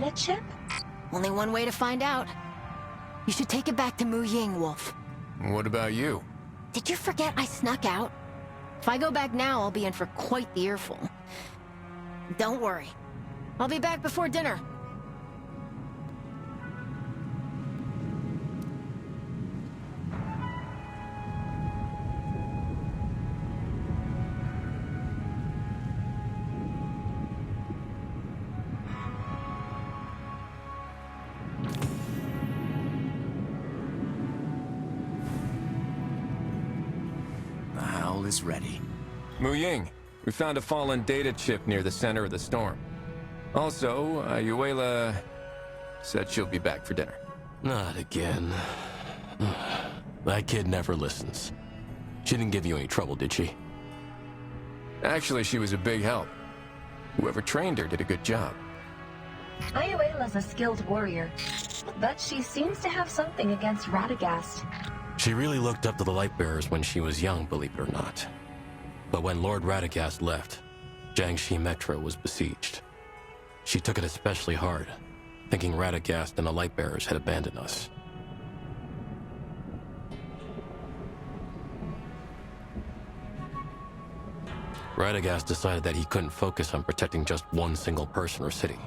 data chip? Only one way to find out. You should take it back to Mu Ying, Wolf. What about you? Did you forget I snuck out? If I go back now, I'll be in for quite the earful. Don't worry. I'll be back before dinner. Is ready. Mu Ying, we found a fallen data chip near the center of the storm. Also, Yuela said she'll be back for dinner. Not again. That kid never listens. She didn't give you any trouble, did she? Actually, she was a big help. Whoever trained her did a good job. Iuela's a skilled warrior, but she seems to have something against Radagast. She really looked up to the Lightbearers when she was young, believe it or not. But when Lord Radagast left, Jiangxi Metro was besieged. She took it especially hard, thinking Radagast and the Lightbearers had abandoned us. Radagast decided that he couldn't focus on protecting just one single person or city.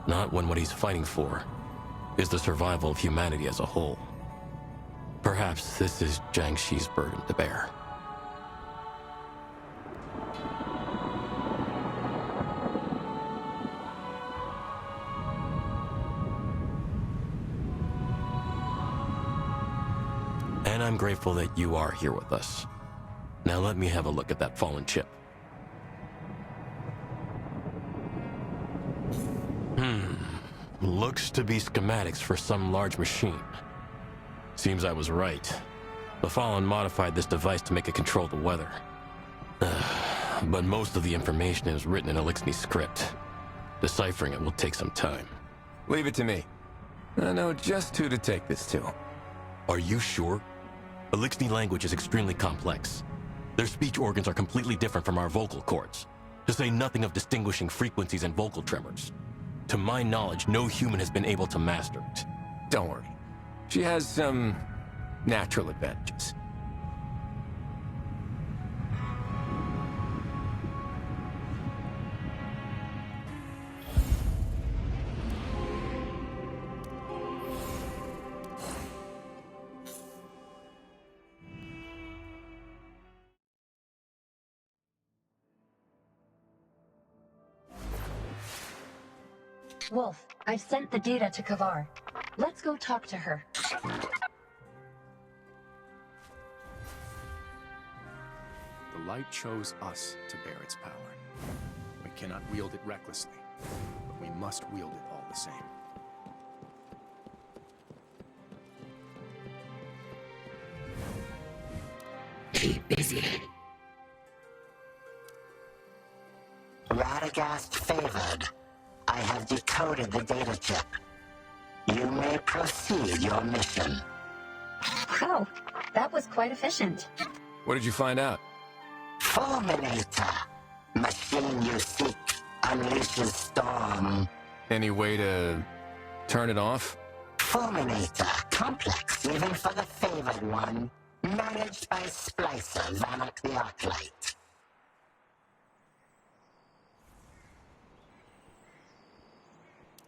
Not when what he's fighting for is the survival of humanity as a whole. Perhaps this is Jiangxi's burden to bear. And I'm grateful that you are here with us. Now let me have a look at that fallen chip. Looks to be schematics for some large machine. Seems I was right. The Fallen modified this device to make it control the weather. But most of the information is written in Elixni script. Deciphering it will take some time. Leave it to me. I know just who to take this to. Are you sure? Elixni language is extremely complex. Their speech organs are completely different from our vocal cords, to say nothing of distinguishing frequencies and vocal tremors. To my knowledge, no human has been able to master it. Don't worry. She has some natural advantages. Wolf, I've sent the data to Kavar. Let's go talk to her. The light chose us to bear its power. We cannot wield it recklessly, but we must wield it all the same. Keep busy. Radagast favored. I have decoded the data chip. You may proceed your mission. Wow, that was quite efficient. What did you find out? Fulminator. Machine you seek unleashes storm. Any way to turn it off? Fulminator. Complex even for the favored one. Managed by Splicer, Vanak the Arclight.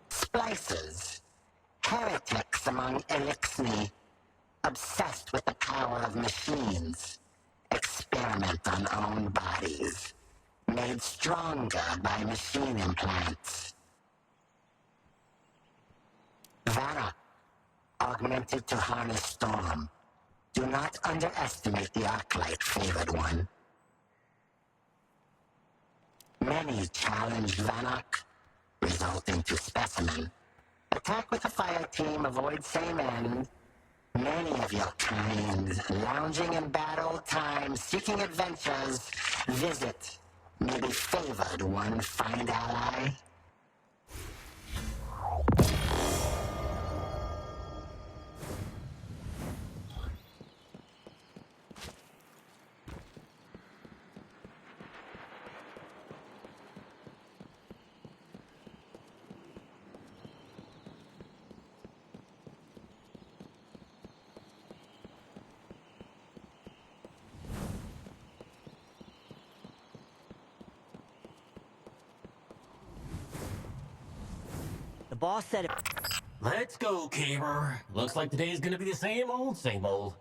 Splicers. Heretics among Elixni. Obsessed with the power of machines. Experiment on own bodies. Made stronger by machine implants. Vanak. Augmented to harness storm. Do not underestimate the Arclight, favored one. Many challenged Vanak, resulting to specimen. Attack with a fire team, avoid same end. Many of your kind, lounging in bad old times, seeking adventures, visit. Maybe favored one find ally. boss said it. Let's go, Caber. Looks like today's gonna be the same old, same old.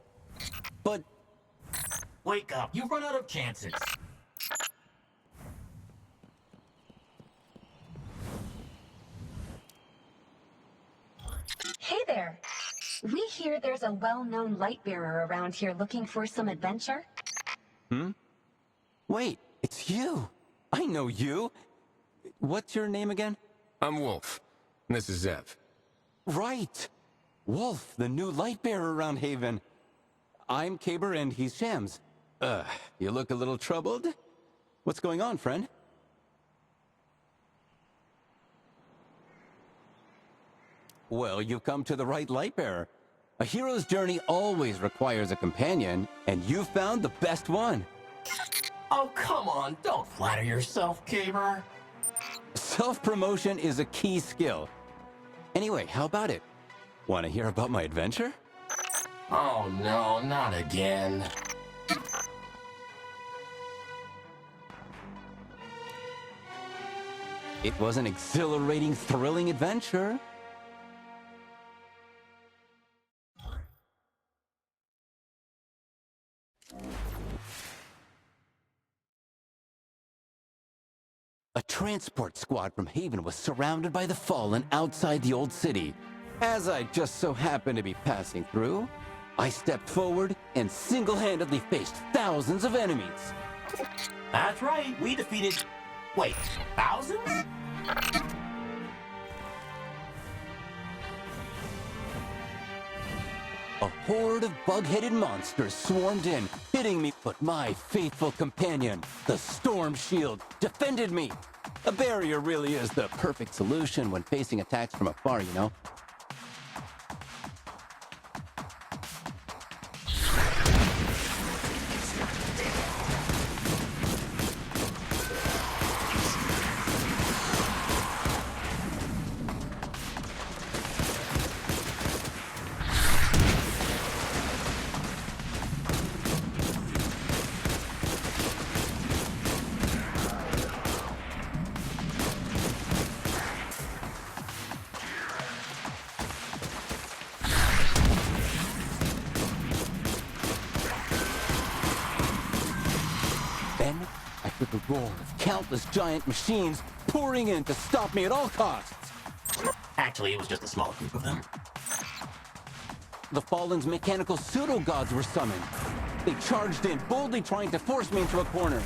But... Wake up, you've run out of chances. Hey there. We hear there's a well-known light bearer around here looking for some adventure. Wait, it's you. I know you. What's your name again? I'm Wolf. This is Zev. Right. Wolf, the new light bearer around Haven. I'm Caber and he's Shams. You look a little troubled. What's going on, friend? Well, you've come to the right light bearer. A hero's journey always requires a companion, and you found the best one. Oh, come on, don't flatter yourself, Caber. Self-promotion is a key skill. Anyway, how about it? Want to hear about my adventure? Oh no, not again. It was an exhilarating, thrilling adventure. A transport squad from Haven was surrounded by the Fallen outside the old city. As I just so happened to be passing through, I stepped forward and single-handedly faced thousands of enemies. That's right, we defeated... Wait, thousands? A horde of bug-headed monsters swarmed in, hitting me, but my faithful companion, the Storm Shield, defended me. A barrier really is the perfect solution when facing attacks from afar, you know? Then, after the roar of countless giant machines pouring in to stop me at all costs, Actually, it was just a small group of them. the Fallen's mechanical pseudo-gods were summoned. They charged in, boldly trying to force me into a corner.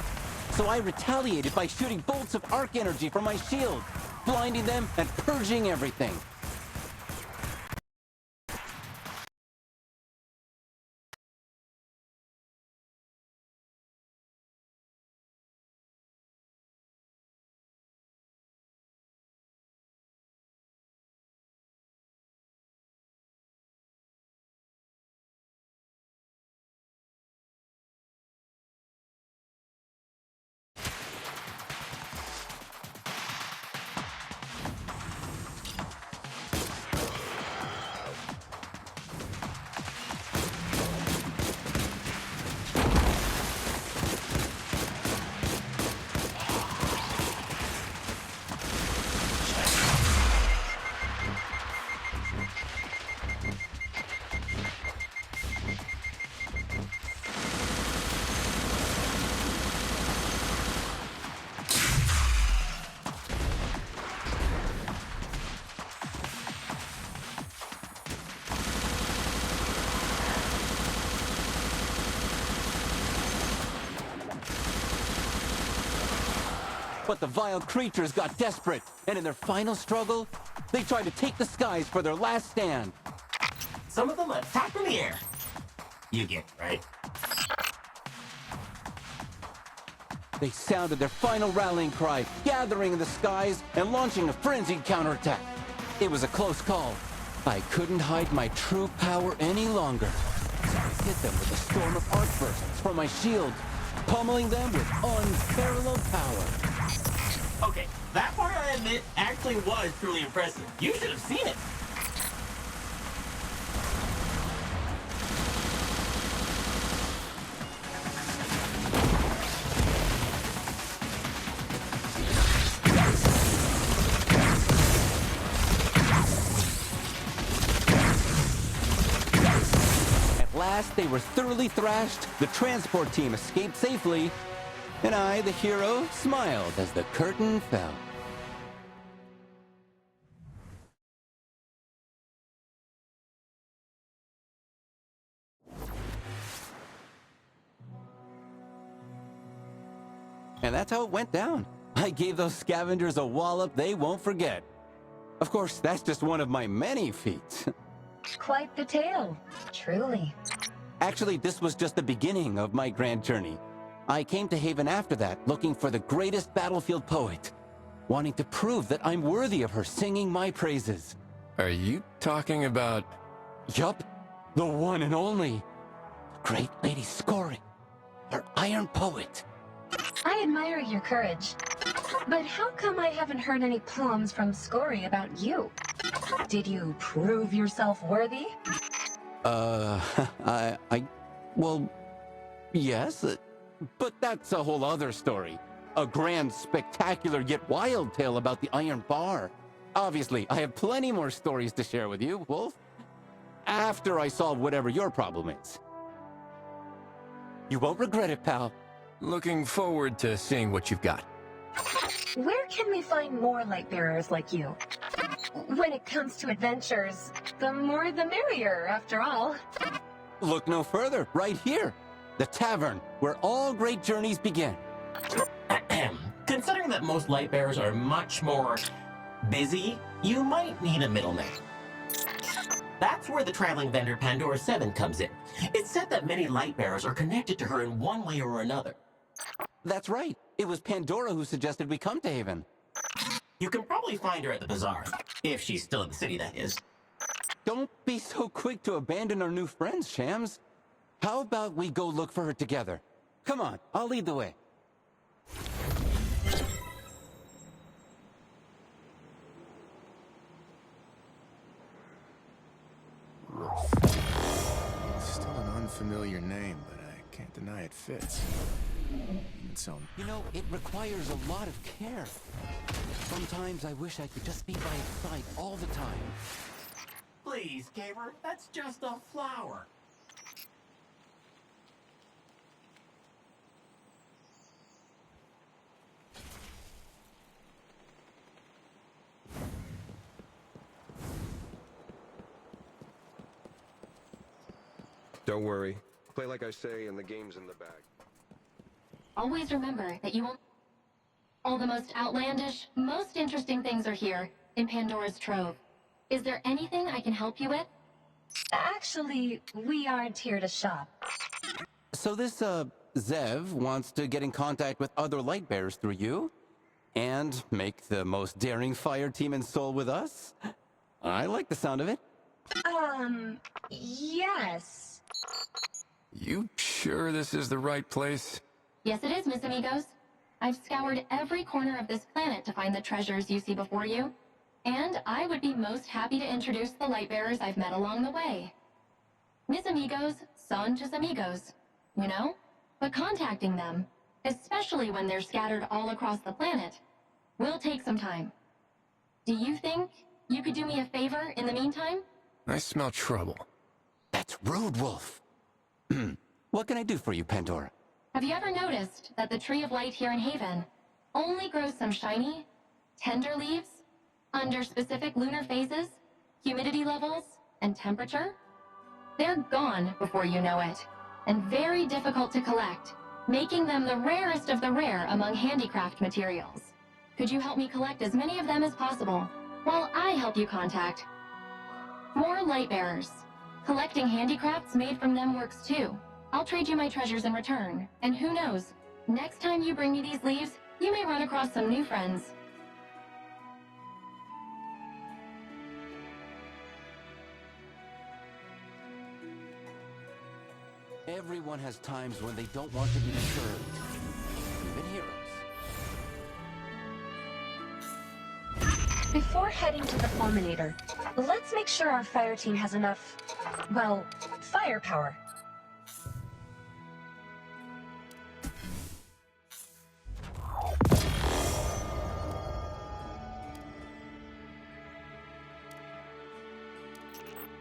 So I retaliated by shooting bolts of arc energy from my shield, blinding them and purging everything. But the vile creatures got desperate, and in their final struggle, they tried to take the skies for their last stand. Some of them attacked in the air. You get it, right? They sounded their final rallying cry, gathering in the skies and launching a frenzied counterattack. It was a close call. I couldn't hide my true power any longer. So I hit them with a storm of arc bursts from my shield, pummeling them with unparalleled power. Okay, that part I admit actually was truly impressive. You should have seen it. last they were thoroughly thrashed, the transport team escaped safely, and I, the hero, smiled as the curtain fell. And that's how it went down. I gave those scavengers a wallop they won't forget. Of course, that's just one of my many feats. Quite the tale, truly. Actually, this was just the beginning of my grand journey. I came to Haven after that, looking for the greatest battlefield poet, wanting to prove that I'm worthy of her singing my praises. Are you talking about... Yup, the one and only. Great Lady Scoring, her iron poet. I admire your courage. But how come I haven't heard any poems from Scory about you? Did you prove yourself worthy? Well, yes, but that's a whole other story. A grand, spectacular, yet wild tale about the Iron Bar. Obviously, I have plenty more stories to share with you, Wolf. After I solve whatever your problem is. You won't regret it, pal. Looking forward to seeing what you've got. Where can we find more light bearers like you? When it comes to adventures, the more the merrier, after all. Look no further, right here. The tavern, where all great journeys begin. Considering that most light bearers are much more busy, you might need a middleman. That's where the traveling vendor Pandora 7 comes in. It's said that many light bearers are connected to her in one way or another. That's right. It was Pandora who suggested we come to Haven. You can probably find her at the bazaar, if she's still in the city, that is. Don't be so quick to abandon our new friends, Shams. How about we go look for her together? Come on, I'll lead the way. Still an unfamiliar name, but I can't deny it fits. Even so, You know, it requires a lot of care. Sometimes I wish I could just be by his side all the time. Please, Caver, that's just a flower. Don't worry. Play like I say, and the game's in the bag. Always remember that you won't... All the most outlandish, most interesting things are here, in Pandora's Trove. Is there anything I can help you with? Actually, we aren't here to shop. So this, Zev wants to get in contact with other light bearers through you? And make the most daring fire team in Seoul with us? I like the sound of it. Yes. You sure this is the right place? Yes, it is, Miss Amigos. I've scoured every corner of this planet to find the treasures you see before you. And I would be most happy to introduce the light bearers I've met along the way. Mis amigos son tus amigos, you know? But contacting them, especially when they're scattered all across the planet, will take some time. Do you think you could do me a favor in the meantime? I smell trouble. That's rude, Wolf. What can I do for you, Pandora? Have you ever noticed that the Tree of Light here in Haven only grows some shiny, tender leaves under specific lunar phases, humidity levels, and temperature? They're gone before you know it, and very difficult to collect, making them the rarest of the rare among handicraft materials. Could you help me collect as many of them as possible, while I help you contact more light bearers? Collecting handicrafts made from them works too. I'll trade you my treasures in return, and who knows, next time you bring me these leaves, you may run across some new friends. Everyone has times when they don't want to be disturbed. Even heroes. Before heading to the Fulminator, let's make sure our fire team has enough, well, firepower.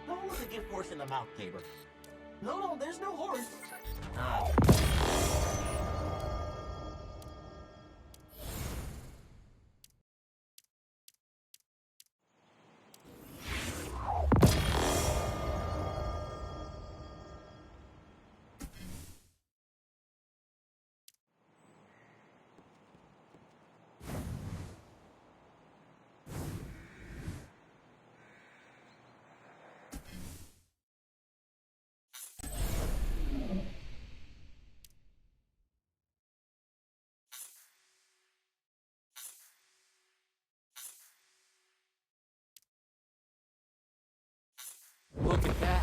Don't look a gift horse in the mouth, Caber. No, there's no horse. Look at that!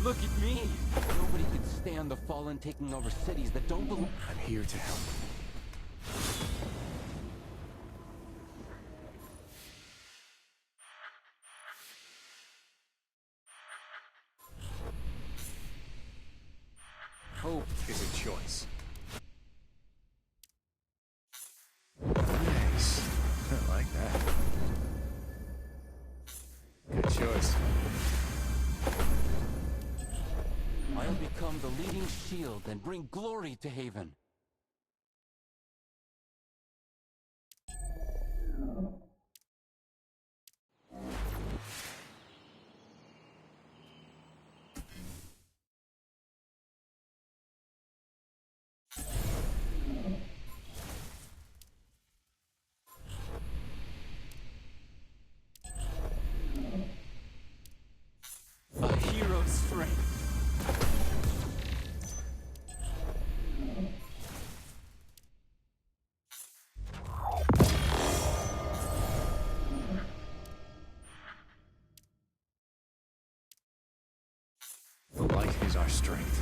Look at me! Nobody can stand the Fallen taking over cities that don't belong. I'm here to help. Hope is a choice. Nice. I like that. Good choice. I'll become the leading shield and bring glory to Haven. A hero's strength. The light is our strength.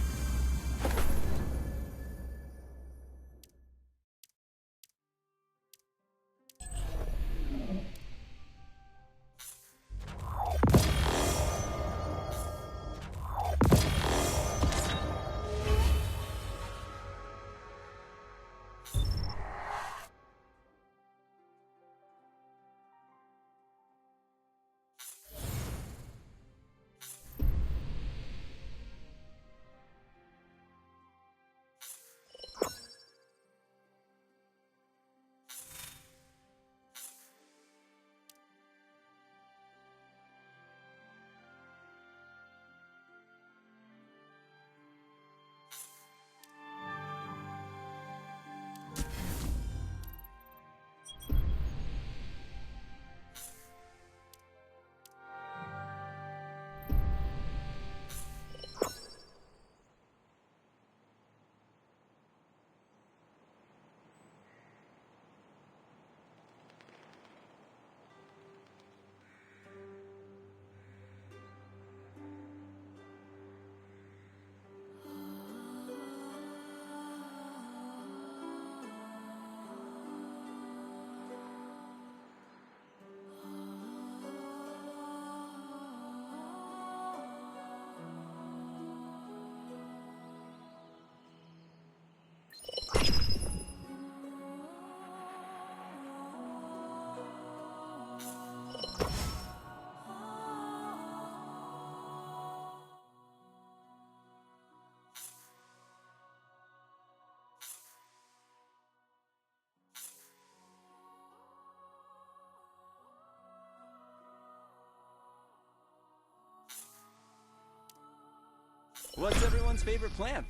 What's everyone's favorite plant?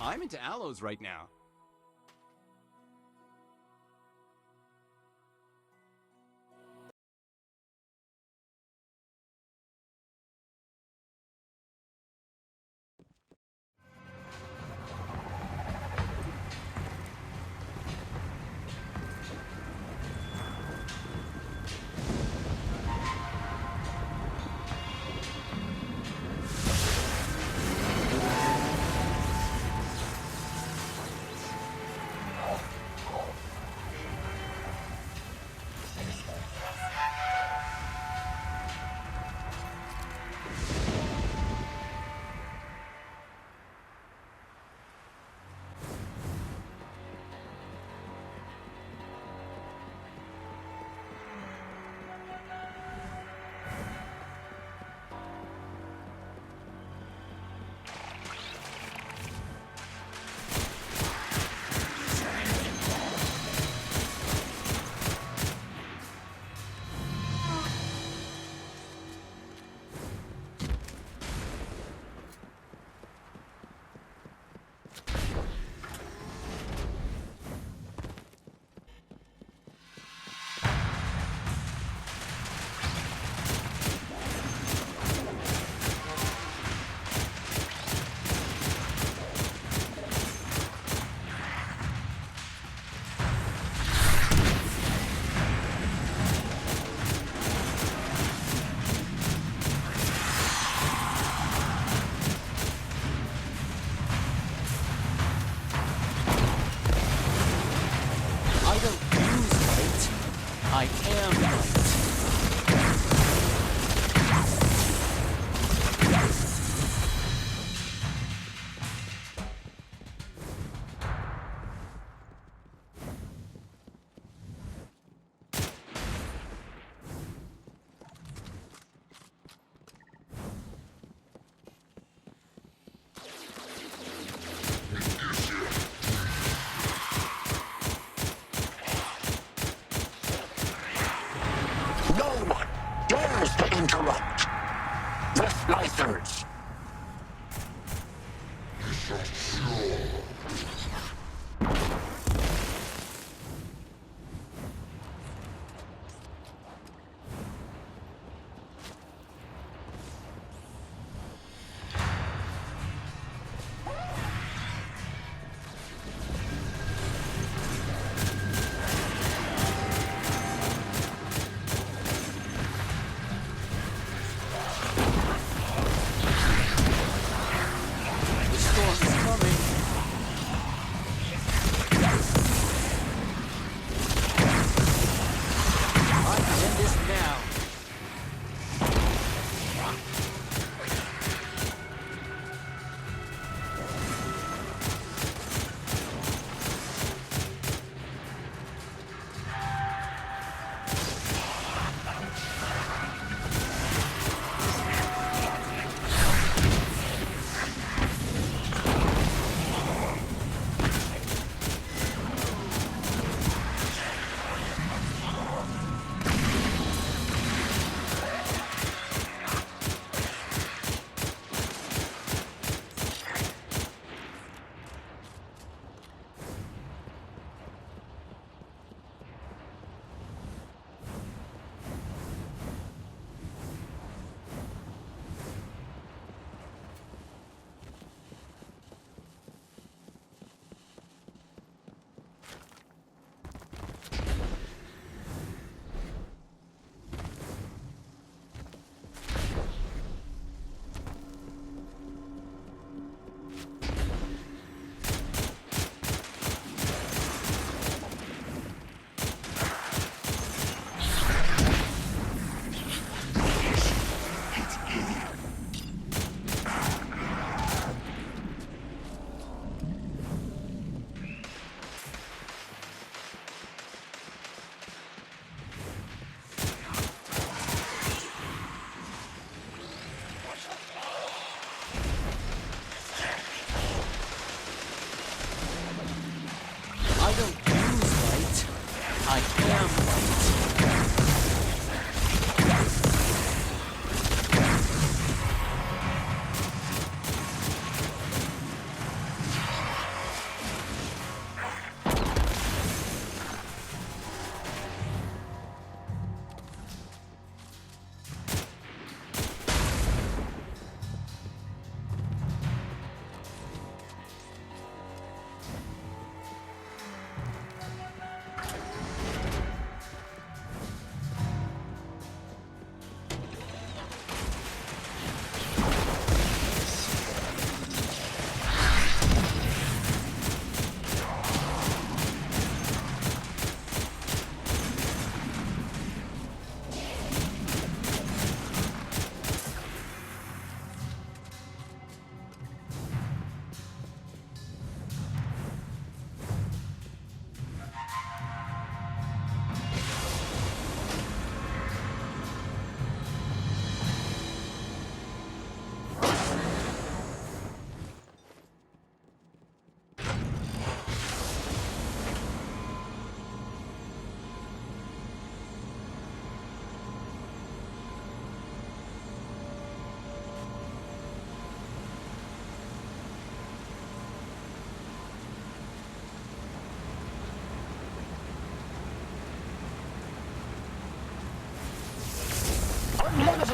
I'm into aloes right now.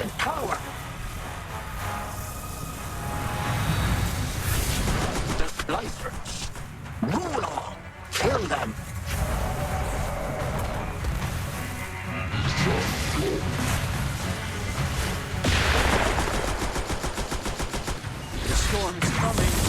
with power. The splicers. Rule on. Kill them. The storm is coming.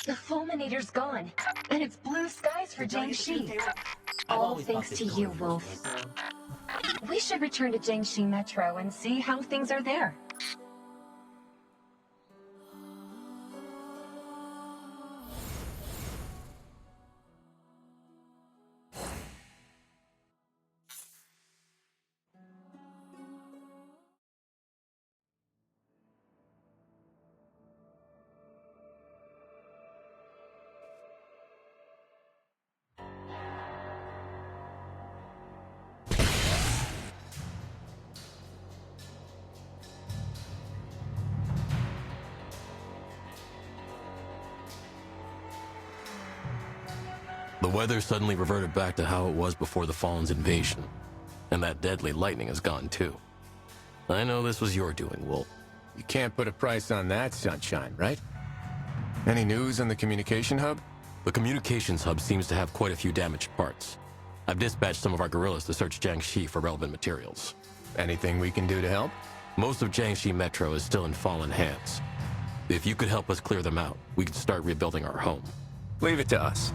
The fulminator's gone, and it's blue skies for Jiangxi. All thanks to you, Wolf. We should return to Jiangxi Metro and see how things are there. The weather suddenly reverted back to how it was before the Fallen's invasion. And that deadly lightning is gone too. I know this was your doing, Wolf. You can't put a price on that, Sunshine, right? Any news on the communication hub? The communications hub seems to have quite a few damaged parts. I've dispatched some of our guerrillas to search Jiangxi for relevant materials. Anything we can do to help? Most of Jiangxi Metro is still in Fallen hands. If you could help us clear them out, we could start rebuilding our home. Leave it to us.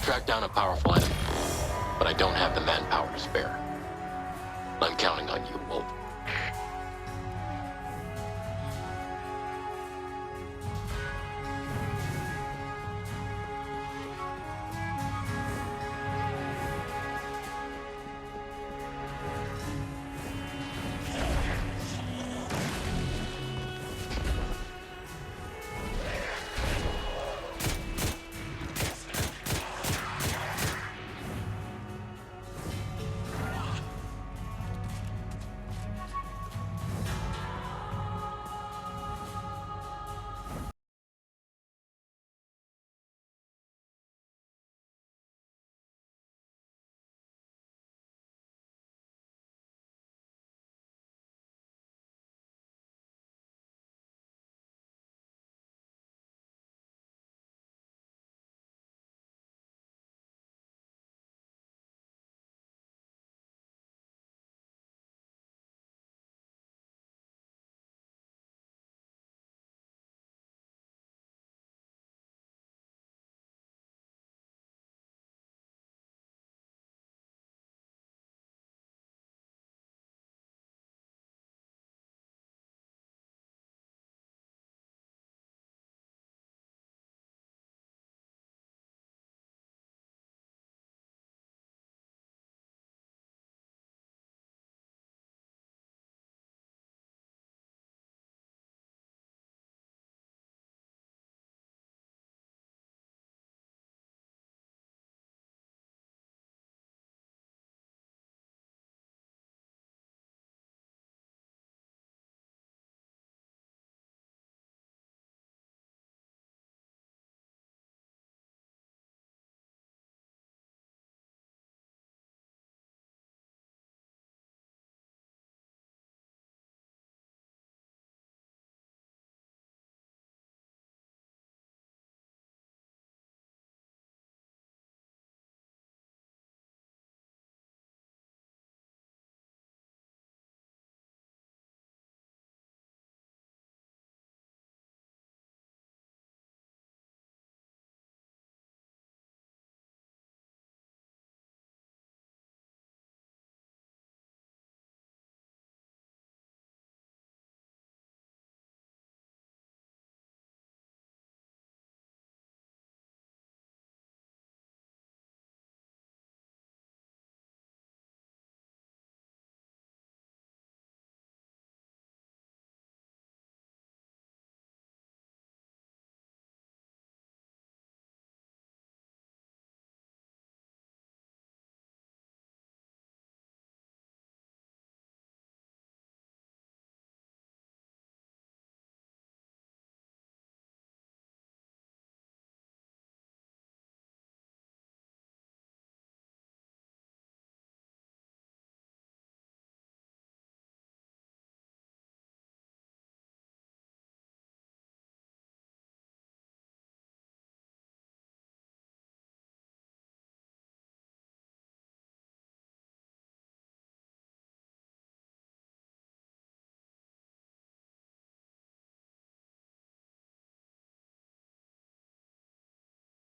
track down a powerful enemy, but I don't have the manpower to spare. I'm counting on you, Wolf.